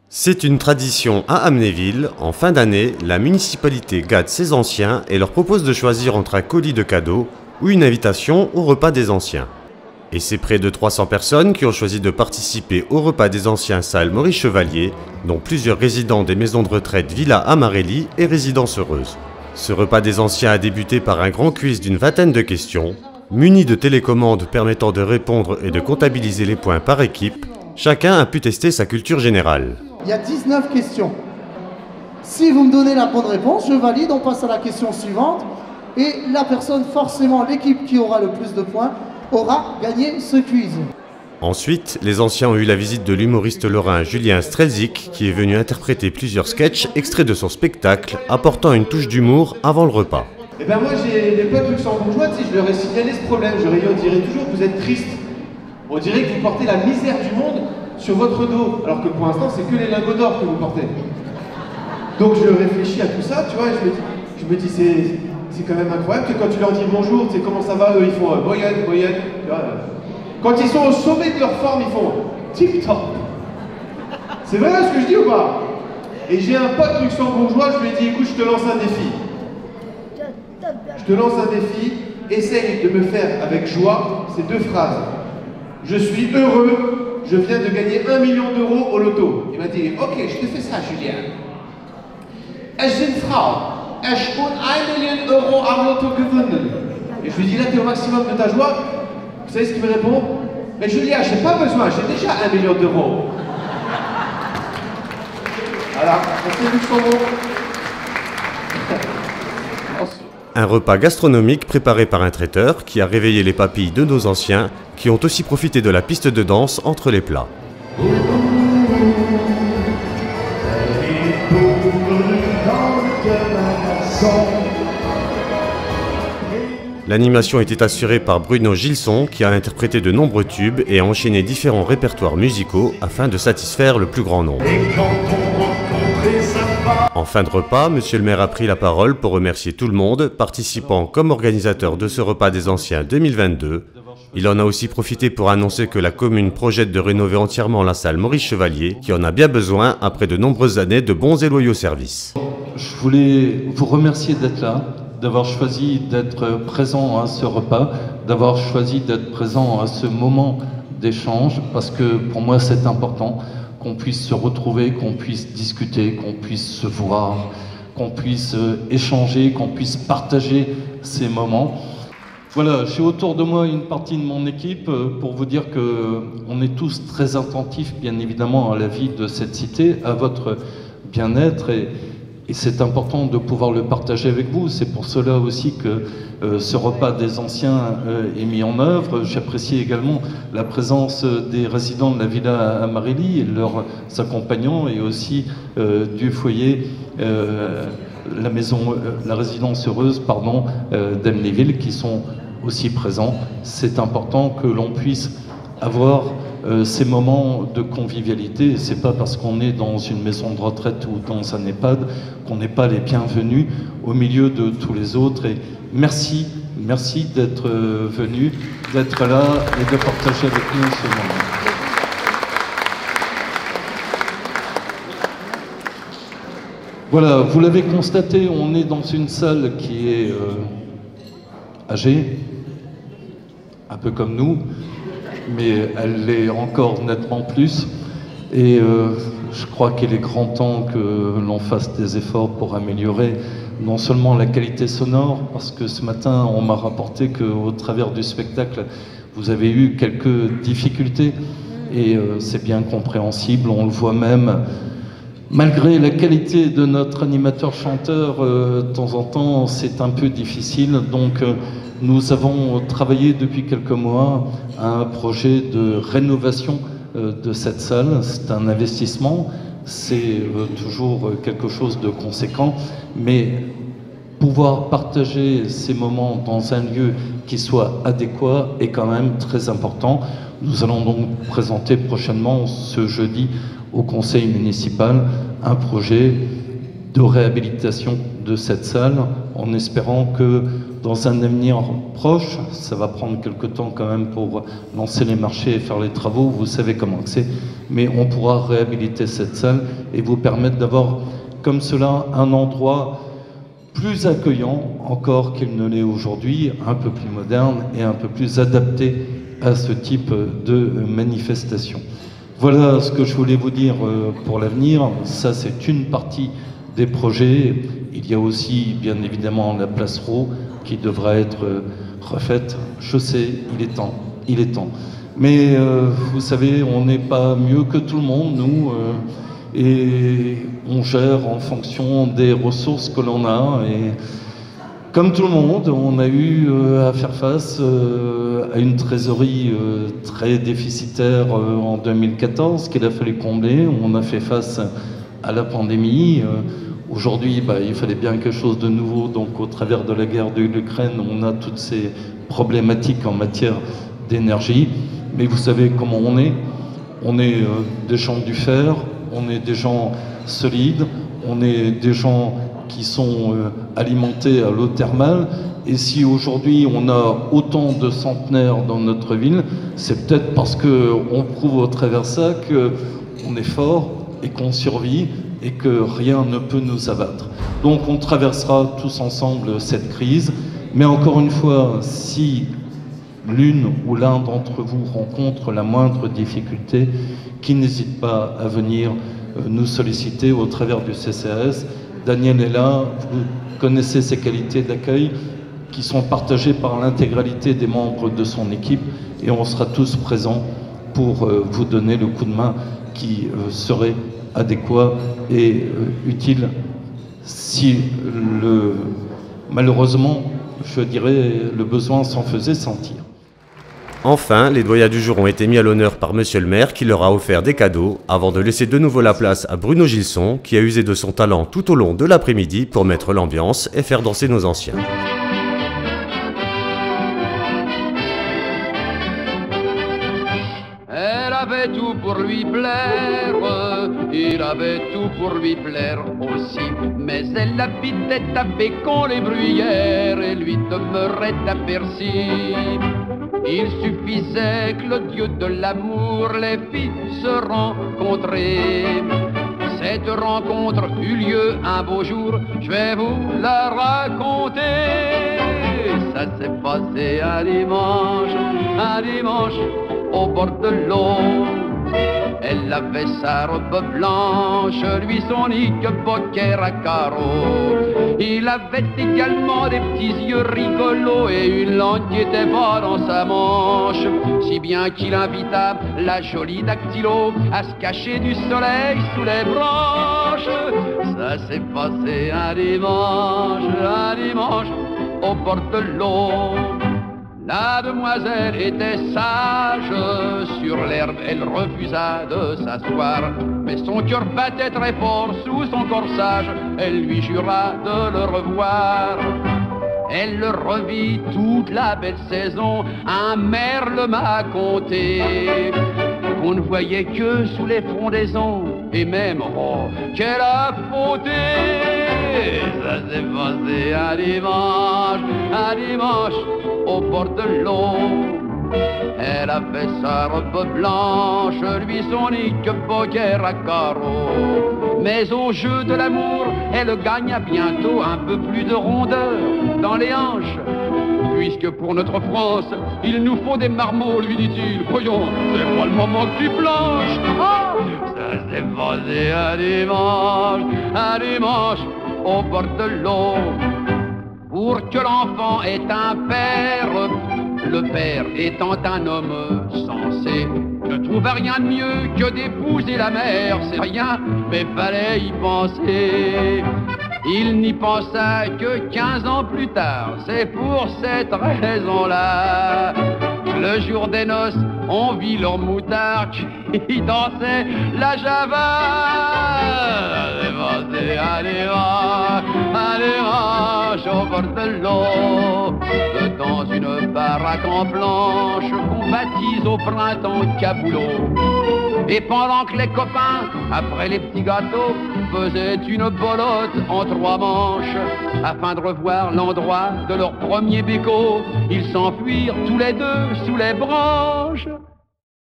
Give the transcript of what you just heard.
C'est une tradition à Amnéville. En fin d'année, la municipalité gâte ses anciens et leur propose de choisir entre un colis de cadeaux ou une invitation au repas des anciens. Et c'est près de 300 personnes qui ont choisi de participer au repas des anciens salle Maurice Chevalier, dont plusieurs résidents des maisons de retraite Villa Amarelli et Résidence Heureuse. Ce repas des anciens a débuté par un grand quiz d'une vingtaine de questions. Muni de télécommandes permettant de répondre et de comptabiliser les points par équipe, chacun a pu tester sa culture générale. Il y a 19 questions. Si vous me donnez la bonne réponse, je valide, on passe à la question suivante. Et la personne, forcément, l'équipe qui aura le plus de points, aura gagné ce quiz. Ensuite, les anciens ont eu la visite de l'humoriste lorrain Julien Strelzik, qui est venu interpréter plusieurs sketchs extraits de son spectacle, apportant une touche d'humour avant le repas. Eh ben moi, j'ai des potes luxembourgeois, tu sais, je leur ai signalé ce problème. On dirait toujours que vous êtes triste. On dirait que vous portez la misère du monde sur votre dos, alors que pour l'instant, c'est que les lingots d'or que vous portez. Donc je réfléchis à tout ça, tu vois, et je me dis c'est quand même incroyable que quand tu leur dis bonjour, tu sais comment ça va, eux ils font boyenne, boyenne, tu vois. Quand ils sont au sommet de leur forme, ils font tip-top. C'est vrai ce que je dis ou pas? Et j'ai un pote luxembourgeois, je lui ai dit écoute, je te lance un défi. Je te lance un défi, essaye de me faire avec joie ces deux phrases. Je suis heureux, je viens de gagner 1 million d'euros au loto. Il m'a dit ok, je te fais ça, Julien. Ich bin Frau, ich habe 1 million d'euros am Lotto gewonnen. Et je lui dis là, t'es au maximum de ta joie. Vous savez ce qu'il me répond? Mais Julien, j'ai pas besoin, j'ai déjà 1 million d'euros. Voilà, c'est Luxembourg. Un repas gastronomique préparé par un traiteur qui a réveillé les papilles de nos anciens, qui ont aussi profité de la piste de danse entre les plats. L'animation était assurée par Bruno Gilson, qui a interprété de nombreux tubes et a enchaîné différents répertoires musicaux afin de satisfaire le plus grand nombre. En fin de repas, monsieur le maire a pris la parole pour remercier tout le monde, participant comme organisateur de ce repas des anciens 2022. Il en a aussi profité pour annoncer que la commune projette de rénover entièrement la salle Maurice Chevalier, qui en a bien besoin après de nombreuses années de bons et loyaux services. Je voulais vous remercier d'être là, d'avoir choisi d'être présent à ce repas, d'avoir choisi d'être présent à ce moment d'échange, parce que pour moi c'est important qu'on puisse se retrouver, qu'on puisse discuter, qu'on puisse se voir, qu'on puisse échanger, qu'on puisse partager ces moments. Voilà, j'ai autour de moi une partie de mon équipe pour vous dire qu'on est tous très attentifs, bien évidemment, à la vie de cette cité, à votre bien-être, et c'est important de pouvoir le partager avec vous. C'est pour cela aussi que ce repas des anciens est mis en œuvre. J'apprécie également la présence des résidents de la Villa Amarelli et leurs accompagnants, et aussi du foyer, la résidence heureuse d'Amnéville, qui sont aussi présents. C'est important que l'on puisse avoir ces moments de convivialité. C'est pas parce qu'on est dans une maison de retraite ou dans un EHPAD qu'on n'est pas les bienvenus au milieu de tous les autres. Et merci d'être venus, d'être là et de partager avec nous ce moment. Voilà, vous l'avez constaté, on est dans une salle qui est âgée, un peu comme nous, mais elle l'est encore nettement plus. Et je crois qu'il est grand temps que l'on fasse des efforts pour améliorer non seulement la qualité sonore, parce que ce matin on m'a rapporté qu'au travers du spectacle vous avez eu quelques difficultés, et c'est bien compréhensible. On le voit même, malgré la qualité de notre animateur-chanteur, de temps en temps c'est un peu difficile. Donc nous avons travaillé depuis quelques mois à un projet de rénovation de cette salle. C'est un investissement, c'est toujours quelque chose de conséquent, mais pouvoir partager ces moments dans un lieu qui soit adéquat est quand même très important. Nous allons donc présenter prochainement, ce jeudi, au conseil municipal, un projet de réhabilitation de cette salle, en espérant que dans un avenir proche, ça va prendre quelque temps quand même pour lancer les marchés et faire les travaux, vous savez comment c'est, mais on pourra réhabiliter cette salle et vous permettre d'avoir comme cela un endroit plus accueillant encore qu'il ne l'est aujourd'hui, un peu plus moderne et un peu plus adapté à ce type de manifestation. Voilà ce que je voulais vous dire pour l'avenir. Ça, c'est une partie des projets. Il y a aussi, bien évidemment, la place Raux qui devra être refaite. Je sais, il est temps. Mais vous savez, on n'est pas mieux que tout le monde, nous, et on gère en fonction des ressources que l'on a. Et comme tout le monde, on a eu à faire face à une trésorerie très déficitaire en 2014 qu'il a fallu combler. On a fait face à la pandémie. Aujourd'hui, il fallait bien quelque chose de nouveau. Donc, au travers de la guerre de l'Ukraine, on a toutes ces problématiques en matière d'énergie. Mais vous savez comment on est. On est des gens du fer, on est des gens solides, on est des gens qui sont alimentés à l'eau thermale. Et si aujourd'hui on a autant de centenaires dans notre ville, c'est peut-être parce qu'on prouve au travers de ça qu'on est fort et qu'on survit et que rien ne peut nous abattre. Donc on traversera tous ensemble cette crise. Mais encore une fois, si l'une ou l'un d'entre vous rencontre la moindre difficulté, qui n'hésite pas à venir nous solliciter au travers du CCAS. Daniel est là, vous connaissez ses qualités d'accueil qui sont partagées par l'intégralité des membres de son équipe et on sera tous présents pour vous donner le coup de main qui serait adéquat et utile si malheureusement, je dirais, le besoin s'en faisait sentir. Enfin, les doyens du jour ont été mis à l'honneur par monsieur le maire qui leur a offert des cadeaux avant de laisser de nouveau la place à Bruno Gilson qui a usé de son talent tout au long de l'après-midi pour mettre l'ambiance et faire danser nos anciens. Elle avait tout pour lui plaire, il avait tout pour lui plaire aussi. Mais elle habitait à Bécon-les-Bruyères et lui demeurait à Bercy. Il suffisait que le dieu de l'amour les fit se rencontrer. Cette rencontre eut lieu un beau jour, je vais vous la raconter. Ça s'est passé un dimanche au bord de l'eau. Elle avait sa robe blanche, lui son knickerbocker à carreaux. Il avait également des petits yeux rigolos et une langue qui était pas dans sa manche. Si bien qu'il invita la jolie dactylo à se cacher du soleil sous les branches. Ça s'est passé un dimanche au bord de l'eau. La demoiselle était sage, sur l'herbe elle refusa de s'asseoir. Mais son cœur battait très fort sous son corsage, elle lui jura de le revoir. Elle le revit toute la belle saison, un merle m'a conté qu'on ne voyait que sous les frondaisons, et même, oh, qu'elle a fauté. Ça s'est passé un dimanche au bord de l'eau. Elle avait sa robe blanche, lui son knickerbocker à carreaux. Mais au jeu de l'amour, elle gagna bientôt un peu plus de rondeur dans les hanches. Puisque pour notre France, il nous faut des marmots, lui dit-il. Voyons, c'est pas le moment que tu planches. Ah, ça s'est passé un dimanche au bord de l'eau. Pour que l'enfant ait un père, le père étant un homme sensé, ne trouva rien de mieux que d'épouser la mère. C'est rien, mais fallait y penser. Il n'y pensa que 15 ans plus tard. C'est pour cette raison-là, le jour des noces, on vit leur moutard qui dansait la java. Allez, au bord de l'eau, dans une baraque en planche qu'on baptise au printemps Caboulot. Et pendant que les copains, après les petits gâteaux, faisaient une bolotte en 3 manches, afin de revoir l'endroit de leur premier béco, ils s'enfuirent tous les deux sous les branches.